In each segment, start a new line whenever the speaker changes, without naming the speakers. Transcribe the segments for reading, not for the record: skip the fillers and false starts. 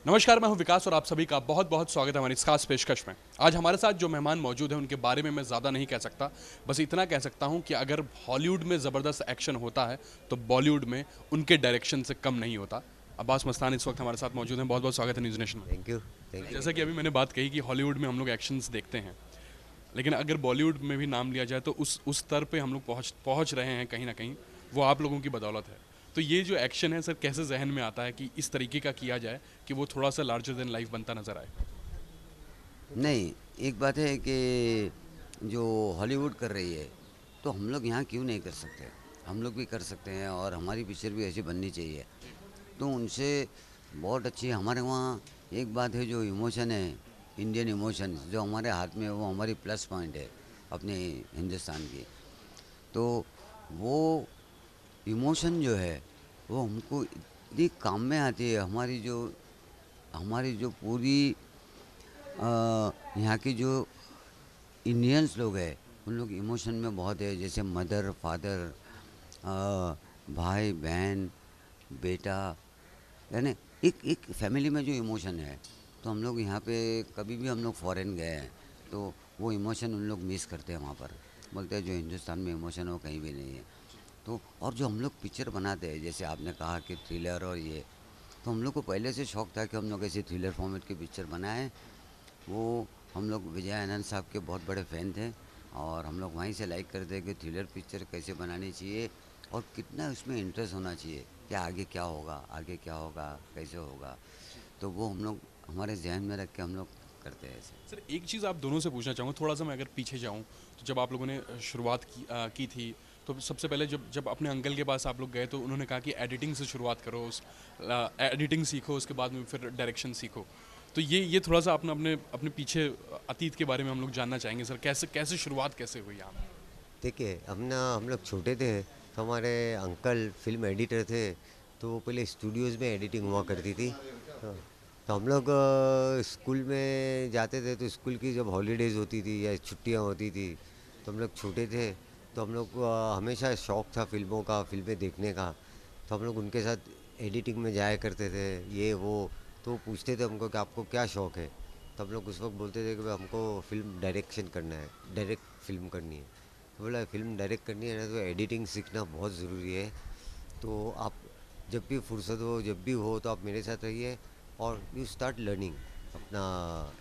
नमस्कार, मैं हूं विकास और आप सभी का बहुत बहुत स्वागत है हमारी इस खास पेशकश में। आज हमारे साथ जो मेहमान मौजूद हैं उनके बारे में मैं ज़्यादा नहीं कह सकता, बस इतना कह सकता हूं कि अगर हॉलीवुड में ज़बरदस्त एक्शन होता है तो बॉलीवुड में उनके डायरेक्शन से कम नहीं होता। अब्बास मस्तान इस वक्त हमारे साथ मौजूद हैं। बहुत बहुत स्वागत है न्यूज़ नेशन में।
Thank you. Thank you.
जैसा कि अभी मैंने बात कही कि हॉलीवुड में हम लोग एक्शंस देखते हैं, लेकिन अगर बॉलीवुड में भी नाम लिया जाए तो उस स्तर पे हम लोग पहुंच पहुंच रहे हैं कहीं ना कहीं, वो आप लोगों की बदौलत है। तो ये जो एक्शन है सर, कैसे जहन में आता है कि इस तरीके का किया जाए कि वो थोड़ा सा लार्जर देन लाइफ बनता नजर आए।
नहीं, एक बात है कि जो हॉलीवुड कर रही है तो हम लोग यहाँ क्यों नहीं कर सकते। हम लोग भी कर सकते हैं और हमारी पिक्चर भी ऐसी बननी चाहिए। तो उनसे बहुत अच्छी हमारे वहाँ एक बात है, जो इमोशन है, इंडियन इमोशन जो हमारे हाथ में है, वो हमारी प्लस पॉइंट है अपने हिंदुस्तान की। तो वो इमोशन जो है वो हमको इतनी काम में आती है। हमारी जो पूरी यहाँ की जो इंडियंस लोग हैं, उन लोग इमोशन में बहुत है। जैसे मदर फादर, भाई बहन, बेटा, यानी एक एक फैमिली में जो इमोशन है। तो हम लोग यहाँ पे कभी भी हम लोग फॉरेन गए हैं तो वो इमोशन उन लोग मिस करते हैं वहाँ पर। बोलते हैं जो हिंदुस्तान में इमोशन है वो कहीं भी नहीं है। तो और जो हम लोग पिक्चर बनाते हैं, जैसे आपने कहा कि थ्रिलर और ये, तो हम लोग को पहले से शौक था कि हम लोग ऐसे थ्रिलर फॉर्मेट की पिक्चर बनाएं। वो हम लोग विजय आनंद साहब के बहुत बड़े फ़ैन थे और हम लोग वहीं से लाइक करते कि थ्रिलर पिक्चर कैसे बनानी चाहिए और कितना उसमें इंटरेस्ट होना चाहिए कि आगे क्या होगा, आगे क्या होगा, कैसे होगा। तो वो हम लोग हमारे जहन में रख के हम लोग करते हैं ऐसे।
सर एक चीज़ आप दोनों से पूछना चाहूँगा, थोड़ा सा मैं अगर पीछे जाऊँ तो जब आप लोगों ने शुरुआत की थी, तो सबसे पहले जब जब अपने अंकल के पास आप लोग गए तो उन्होंने कहा कि एडिटिंग से शुरुआत करो, उस एडिटिंग सीखो, उसके बाद में फिर डायरेक्शन सीखो। तो ये थोड़ा सा अपने अपने अपने पीछे अतीत के बारे में हम लोग जानना चाहेंगे सर, कैसे कैसे शुरुआत कैसे हुई आप।
देखिए, हम लोग छोटे थे तो हमारे अंकल फिल्म एडिटर थे। तो वो पहले स्टूडियोज़ में एडिटिंग हुआ करती थी। हाँ, तो हम लोग स्कूल में जाते थे तो स्कूल की जब हॉलीडेज़ होती थी या छुट्टियां होती थी, तो हम लोग छोटे थे तो हम लोग को हमेशा शौक़ था फिल्मों का, फिल्में देखने का। तो हम लोग उनके साथ एडिटिंग में जाया करते थे, ये वो। तो वो पूछते थे हमको कि आपको क्या शौक़ है। तो हम लोग उस वक्त बोलते थे कि भाई हमको फिल्म डायरेक्शन करना है, डायरेक्ट फिल्म करनी है। तो बोला फिल्म डायरेक्ट करनी है ना तो एडिटिंग सीखना बहुत ज़रूरी है। तो आप जब भी फुर्सत हो, जब भी हो, तो आप मेरे साथ रहिए और यू स्टार्ट लर्निंग अपना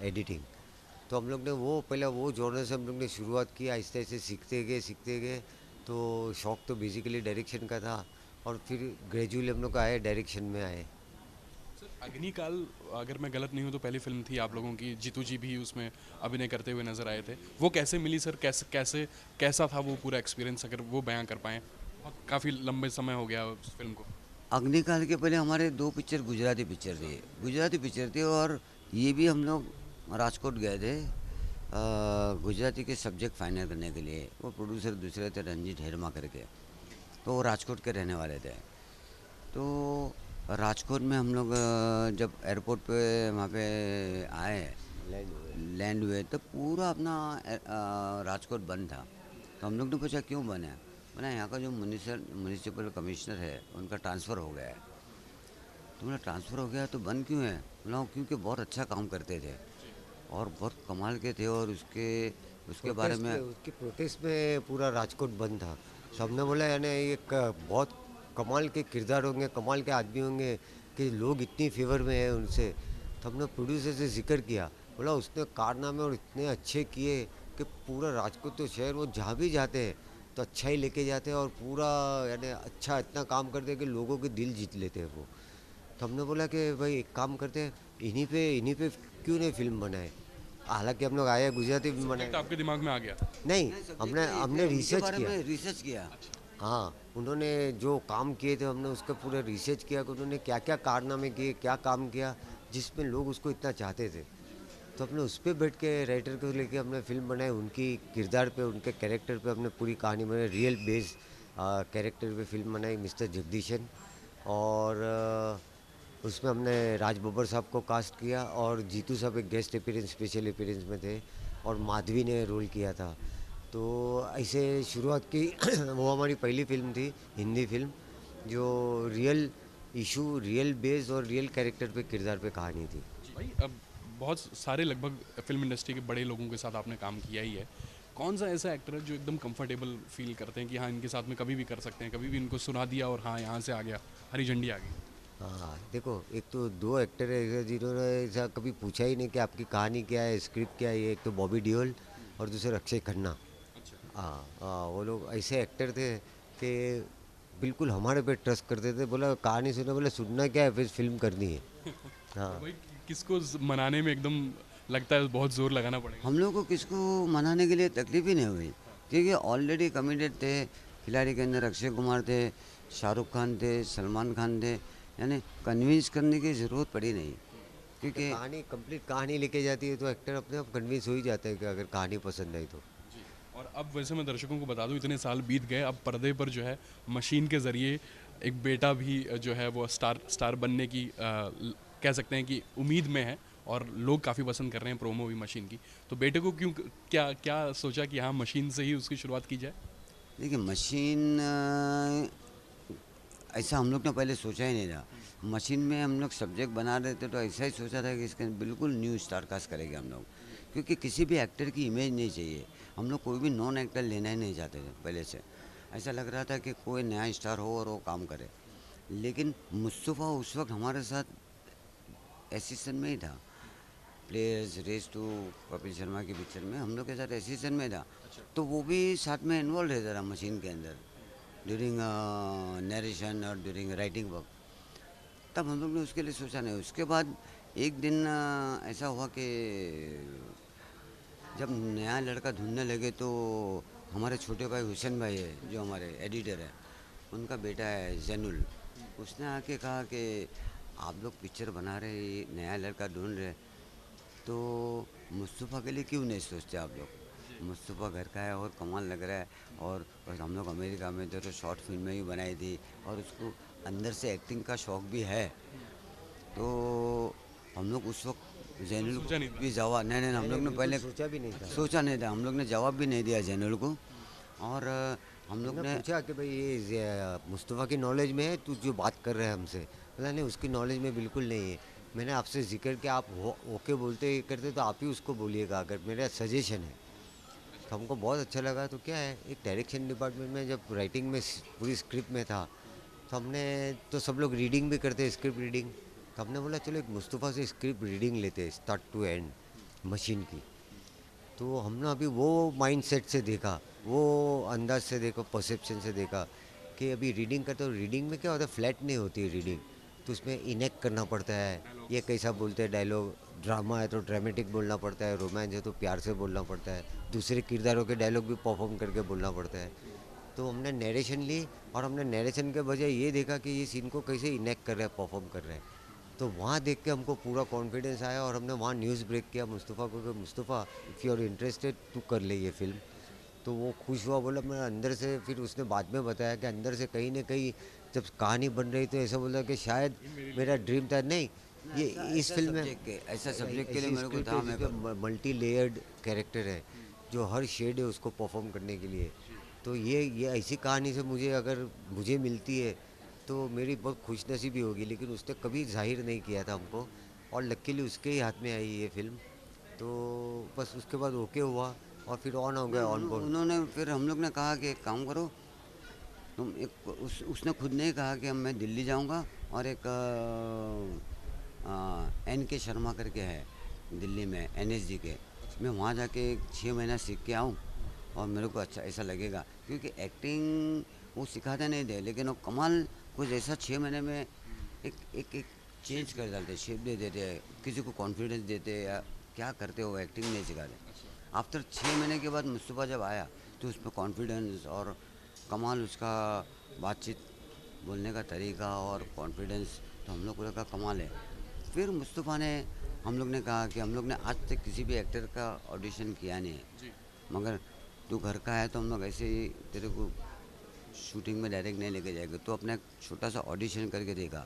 एडिटिंग। तो हम लोग ने वो पहले वो जॉनर से हम लोग ने शुरुआत की, आहिस्ते आहिस्ते सीखते गए। तो शौक़ तो बेसिकली डायरेक्शन का था और फिर ग्रेजुअली हम लोग आए, डायरेक्शन में आए।
सर अग्निकाल, अगर मैं गलत नहीं हूँ तो पहली फिल्म थी आप लोगों की, जीतू जी भी उसमें अभिनय करते हुए नजर आए थे। वो कैसे मिली सर, कैसे कैसे कैसा था वो पूरा एक्सपीरियंस, अगर वो बयां कर पाएँ। बहुत काफ़ी लंबे समय हो गया उस फिल्म को।
अग्निकाल के पहले हमारे दो पिक्चर गुजराती पिक्चर थी। और ये भी हम लोग राजकोट गए थे गुजराती के सब्जेक्ट फाइनल करने के लिए। वो प्रोड्यूसर दूसरे थे, रंजीत हेरमा करके। तो वो राजकोट के रहने वाले थे। तो राजकोट में हम लोग जब एयरपोर्ट पे वहाँ पे आए, लैंड हुए, तो पूरा अपना राजकोट बंद था। तो हम लोग ने पूछा क्यों बंद है। बोला यहाँ का जो म्यूनिसिपल कमिश्नर है उनका ट्रांसफ़र हो गया है। तो बोला ट्रांसफ़र हो गया तो बंद क्यों है। बोला क्योंकि बहुत अच्छा काम करते थे और बहुत कमाल के थे और उसके उसके बारे में उसके प्रोटेस्ट में पूरा राजकोट बंद था। सबने बोला यानी ये बहुत कमाल के किरदार होंगे, कमाल के आदमी होंगे कि लोग इतनी फेवर में है उनसे। तो हमने प्रोड्यूसर से जिक्र किया, बोला उसने कारनामे और इतने अच्छे किए कि पूरा राजकोट तो शहर वो जहाँ भी जाते हैं तो अच्छा ही लेके जाते हैं और पूरा यानी अच्छा इतना काम करते हैं कि लोगों के दिल जीत लेते हैं वो। तो हमने बोला कि भाई एक काम करते हैं, इन्हीं पे क्यों नहीं फिल्म बनाए। हालांकि हम लोग आए गुजराती फिल्म बनाए।
सब्जेक्ट आपके दिमाग में आ गया।
नहीं, हमने हमने रिसर्च किया।
अच्छा।
हाँ, उन्होंने जो काम किए थे हमने उसका पूरा रिसर्च किया कि उन्होंने क्या क्या कारनामे किए, क्या काम किया जिसमें लोग उसको इतना चाहते थे। तो हमने उस पर बैठ के राइटर को लेके हमने फिल्म बनाई। उनकी किरदार पे, उनके कैरेक्टर पे हमने पूरी कहानी बनाई, रियल बेस कैरेक्टर पे फिल्म बनाई, मिस्टर जगदीशन। और उसमें हमने राज बब्बर साहब को कास्ट किया और जीतू साहब एक गेस्ट अपीयरेंस, स्पेशल अपीयरेंस में थे और माधवी ने रोल किया था। तो ऐसे शुरुआत की वो हमारी पहली फिल्म थी, हिंदी फिल्म, जो रियल
इशू रियल बेस और रियल कैरेक्टर पे, किरदार पे कहानी थी।
भाई अब बहुत सारे लगभग फिल्म इंडस्ट्री के बड़े लोगों के साथ आपने काम किया ही है, कौन सा ऐसा एक्टर है जो एकदम कंफर्टेबल फील करते हैं कि हाँ इनके साथ में कभी भी कर सकते हैं, कभी भी इनको सुना दिया और हाँ यहाँ से आ गया, हरी झंडी आ गई?
हाँ देखो, एक तो दो एक्टर है जिन्होंने ऐसा कभी पूछा ही नहीं कि आपकी कहानी क्या है, स्क्रिप्ट क्या है। एक तो बॉबी डिओल और दूसरे अक्षय खन्ना।
अच्छा।
हाँ हाँ, वो लोग ऐसे एक्टर थे कि बिल्कुल हमारे पे ट्रस्ट करते थे। बोला कहानी सुना, बोला सुनना क्या है, फिर फिल्म करनी है।
और
हाँ
भाई किसको मनाने में एकदम लगता है बहुत जोर लगाना पड़ेगा?
हम लोग को किसको मनाने के लिए तकलीफ ही नहीं हुई, क्योंकि ऑलरेडी कमिटेड थे। खिलाड़ी के अंदर अक्षय कुमार थे, शाहरुख खान थे, सलमान खान थे, यानी कन्विंस करने की ज़रूरत पड़ी नहीं,
तो
क्योंकि
कहानी कंप्लीट कहानी लेके जाती है तो एक्टर अपने आप कन्विंस हो ही जाता है कि अगर कहानी पसंद आई तो।
जी। और अब वैसे मैं दर्शकों को बता दूं, इतने साल बीत गए, अब पर्दे पर जो है मशीन के ज़रिए एक बेटा भी जो है वो स्टार स्टार बनने की कह सकते हैं कि उम्मीद में है, और लोग काफ़ी पसंद कर रहे हैं प्रोमो भी मशीन की। तो बेटे को क्यों, क्या क्या सोचा कि हाँ मशीन से ही उसकी शुरुआत की जाए?
देखिए मशीन ऐसा हम लोग ने पहले सोचा ही नहीं था। मशीन में हम लोग सब्जेक्ट बना रहे थे तो ऐसा ही सोचा था कि इसके बिल्कुल न्यू स्टार कास्ट करेंगे हम लोग, क्योंकि किसी भी एक्टर की इमेज नहीं चाहिए। हम लोग कोई भी नॉन एक्टर लेना ही नहीं चाहते थे पहले से। ऐसा लग रहा था कि कोई नया स्टार हो और वो काम करे। लेकिन मुस्तफ़ा उस वक्त हमारे साथ एसिस्टेंट में ही था। Players race two Kapil Sharma की पिक्चर में हम लोग के साथ एसिस्टेंट में था, तो वो भी साथ में इन्वॉल्व रहता था मशीन के अंदर ड्यूरिंग नरेशन और ड्यूरिंग राइटिंग वर्क। तब हम लोग ने उसके लिए सोचा नहीं। उसके बाद एक दिन ऐसा हुआ कि जब नया लड़का ढूंढने लगे तो हमारे छोटे भाई हुसैन भाई है जो हमारे एडिटर है, उनका बेटा है जैनुल। उसने आके कहा कि आप लोग पिक्चर बना रहे, ये नया लड़का ढूंढ रहे, तो मुस्तफ़ा के लिए क्यों नहीं सोचते आप लोग? मुस्तफ़ा घर का है और कमाल लग रहा है, और बस हम लोग अमेरिका में थे तो शॉर्ट फिल्में भी बनाई थी, और उसको अंदर से एक्टिंग का शौक़ भी है। तो हम लोग उस वक्त
तो
जैनुल
सोचा नहीं
को
था?
भी जवाब नहीं, हम
मैंने
लोग ने
बिल्कुल
पहले
सोचा भी नहीं था।
सोचा नहीं था, हम लोग ने जवाब भी नहीं दिया जैनुल को। और हम लोग
मैंने
ने
पूछा कि भाई ये मुस्तफ़ा की नॉलेज में है तू जो बात कर रहा है हमसे? बोला नहीं, उसकी नॉलेज में बिल्कुल नहीं है। मैंने आपसे जिक्र किया, आप हो ओके बोलते करते तो आप ही उसको बोलिएगा, अगर मेरा सजेशन है। तो हमको बहुत अच्छा लगा। तो क्या है, एक डायरेक्शन डिपार्टमेंट में जब राइटिंग में पूरी स्क्रिप्ट में था, तो हमने तो सब लोग रीडिंग भी करते हैं, स्क्रिप्ट रीडिंग। तो हमने बोला चलो एक मुस्तफ़ा से स्क्रिप्ट रीडिंग लेते हैं स्टार्ट टू एंड मशीन की। तो हमने अभी वो माइंड सेट से देखा, वो अंदाज से देखा, परसेप्शन से देखा कि अभी रीडिंग करते हो, रीडिंग में क्या होता है, फ्लैट नहीं होती है रीडिंग। तो उसमें इनेक्ट करना पड़ता है, ये कैसा बोलते हैं डायलॉग। ड्रामा है तो ड्रामेटिक बोलना पड़ता है, रोमांस है तो प्यार से बोलना पड़ता है, दूसरे किरदारों के डायलॉग भी परफॉर्म करके बोलना पड़ता है। तो हमने नरेशन ली, और हमने नरेशन के बजाय ये देखा कि ये सीन को कैसे इनेक्ट कर रहे हैं, परफॉर्म कर रहे हैं। तो वहाँ देख के हमको पूरा कॉन्फिडेंस आया, और हमने वहाँ न्यूज़ ब्रेक किया मुस्तफ़ा को कि Mustafa if you are interested तू कर ले ये फिल्म। तो वो खुश हुआ, बोला मैं अंदर से। फिर उसने बाद में बताया कि अंदर से कहीं ना कहीं जब कहानी बन रही तो ऐसा बोला कि शायद मेरा ड्रीम था। नहीं, ये
ऐसा
इस
ऐसा
फिल्म में
सब्जेक्ट के ऐसा सब्जेक्ट के लिए
ऐसी
मेरे को
स्क्रिप्ट
था,
है
मैं करूँ।
जिसमें मल्टी लेयर्ड कैरेक्टर है, जो हर शेड है उसको परफॉर्म करने के लिए। तो ये ऐसी कहानी से मुझे अगर मुझे मिलती है तो मेरी बहुत खुश नसीबी होगी। लेकिन उसने कभी जाहिर नहीं किया था हमको, और लकीली उसके ही हाथ में आई ये फिल्म। तो बस उसके बाद ओके हुआ, और फिर ऑन हो
नहीं
गया, ऑन बोर्ड।
उन्होंने फिर हम लोग ने कहा कि एक काम करो तुम, एक उसने खुद ने ही कहा कि मैं दिल्ली जाऊंगा, और एक एन के शर्मा करके है दिल्ली में एनएसजी के, मैं वहाँ जाके 6 महीना सीख के आऊँ, और मेरे को अच्छा ऐसा लगेगा, क्योंकि एक्टिंग वो सिखाते नहीं थे, लेकिन वो कमाल कुछ ऐसा 6 महीने में एक एक एक चेंज कर डालते, शेप दे देते, किसी को कॉन्फिडेंस देते, या क्या करते हो एक्टिंग नहीं सिखाते। आफ्टर 6 महीने के बाद मुस्तफ़ा जब आया तो उसमें कॉन्फिडेंस और कमाल उसका बातचीत बोलने का तरीका और कॉन्फिडेंस, तो हम लोग को लगा कमाल है। फिर मुस्तफ़ा ने, हम लोग ने कहा कि हम लोग ने आज तक किसी भी एक्टर का ऑडिशन किया नहीं है,
जी।
मगर तू घर का है तो हम लोग ऐसे ही तेरे को शूटिंग में डायरेक्ट नहीं लेके जाएंगे, तो अपने एक छोटा सा ऑडिशन करके देगा,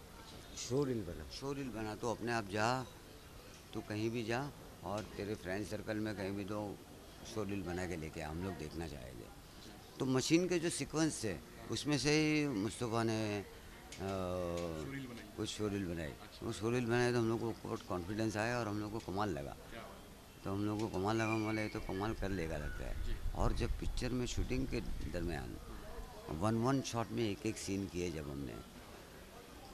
शो रील बना।
शो रील बना, तो अपने आप जा, तू कहीं भी जा, और तेरे फ्रेंड सर्कल में कहीं भी तो शो रील बना के लेके आ, हम लोग देखना चाहेंगे। तो मशीन के जो सीक्वेंस थे उसमें से ही मुस्तफ़ा ने
रील बनाई।
कुछ शो रील बनाई। वो शो रील बनाए तो हम लोग को बहुत कॉन्फिडेंस आया और हम लोग को कमाल लगा। तो हम लोग को कमाल लगा, बोले ये तो कमाल कर लेगा लगता है। और जब पिक्चर में शूटिंग के दरमियान वन वन शॉट में एक एक सीन किए, जब हमने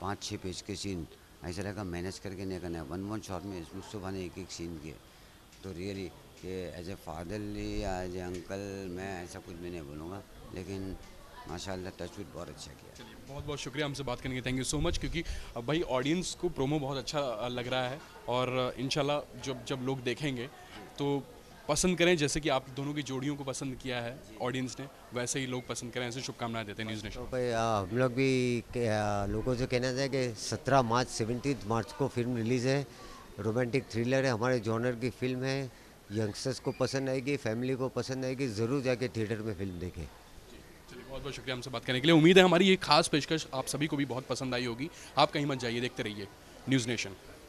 5-6 पेज के सीन ऐसा लगा मैनेज करके नहीं करना है, वन वन शॉट में मुस्तफ़ा ने एक एक सीन किए, तो रियली कि एज ए फादरली या एज ए अंकल मैं ऐसा कुछ भी नहीं बोलूँगा, लेकिन माशाल्लाह टचवुड बहुत अच्छा किया।
चलिए, बहुत बहुत शुक्रिया हमसे बात करने के, थैंक यू सो मच। क्योंकि भाई ऑडियंस को प्रोमो बहुत अच्छा लग रहा है और इंशाल्लाह जब जब लोग देखेंगे तो पसंद करें, जैसे कि आप दोनों की जोड़ियों को पसंद किया है ऑडियंस ने, वैसे ही लोग पसंद करें, ऐसे शुभकामनाएं देते हैं न्यूज़
तो
नेशन।
भाई हम लोग भी लोगों से कहना चाहें कि 17 मार्च 17 मार्च को फिल्म रिलीज़ है। रोमांटिक थ्रिलर है, हमारे जॉनर की फिल्म है। यंगस्टर्स को पसंद आएगी, फैमिली को पसंद आएगी, ज़रूर जाके थिएटर में फिल्म देखें।
चलिए, बहुत बहुत शुक्रिया हमसे बात करने के लिए। उम्मीद है हमारी ये खास पेशकश आप सभी को भी बहुत पसंद आई होगी। आप कहीं मत जाइए, देखते रहिए न्यूज़ नेशन।